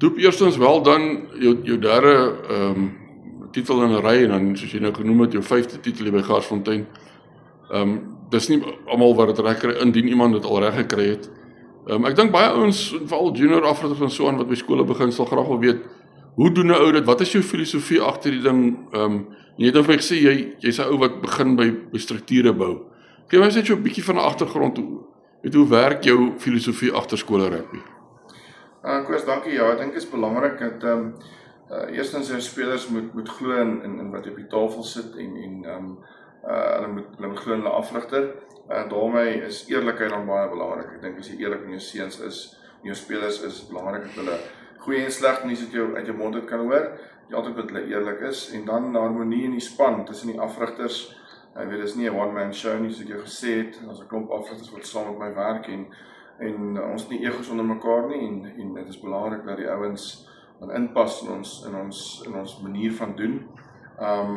Doep eerstens wel dan jou derde titel in 'n ry en dan soos jy nou genoem het jou 5de titel hier by Garsfontein. Dis nie almal wat dit reg kry indien iemand dit al reg gekry het. Ek dink baie ouens, veral junior afrigters en so aan wat by skole begin sal graag wil weet, hoe doen 'n ou dit? Wat is jou filosofie agter die ding? Jy het nou vir my gesê jy's 'n ou wat begin by strukture bou. Gee my net so 'n bietjie van 'n agtergrond hoe werk jou filosofie agter skole rugby? Koos, dankie. Ja, ek dink dit is belangrik dat eerstens jou spelers moet glo in wat op die tafel sit en hulle moet glo in hulle afrigter. Daarmee is eerlikheid dan baie belangrik. Ek dink as jy eerlik met jou seuns is, en jou spelers is belangrik dat hulle goeie en slegte nuus uit jou mond uit kan hoor. Jy altyd met hulle eerlik is en dan harmonie in die span tussen die afrigters. Ek weet, dit is nie 'n one-man show nie, soos ek jou gesê het. Ons 'n klomp afrigters wat saam met my werk en ons het nie egos onder mekaar nie en dit is belangrik dat die ouens dan inpas in ons manier van doen.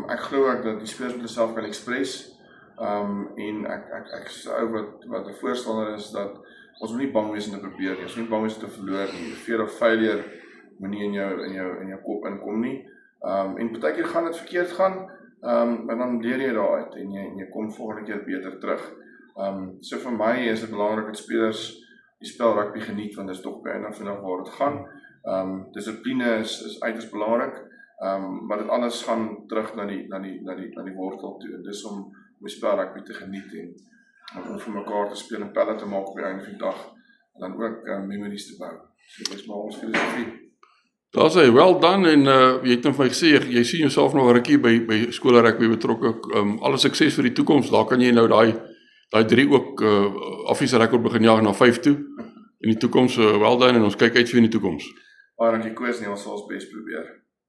Ek glo ek dat die spelers met hulself kan express. En ek is ou wat 'n voorstander is dat ons moet nie bang wees om te probeer nie. Ons moet nie bang wees om te verloor nie. Fear of failure moet nie in jou kop inkom nie. En partykeer gaan dit verkeerd gaan, maar dan leer jy daaruit en jy kom volgende keer beter terug. So vir my is dit belangrik dat spelers die spel rugby geniet, want dit is toch by einde van waar dit gaan. Dissipline is uiters belangrik, maar dit alles gaan terug na die wortel toe. En dis om die spel rugby te geniet en om vir mekaar te speel en pelle te maak op die einde van die dag en dan ook memories te bou. So dit is maar ons filosofie. Daar sê, well done, en jy het nou vir my gesê, jy sien jouself nog 'n rukkie by skole rugby betrokke, alle sukses vir die toekoms, daar kan jy nou daai 3 ook affiese rekord begin jaag na 5 toe, in die toekoms, well done, en ons kyk uit vir in die toekoms. Dankie Koos, ons sal ons bes probeer.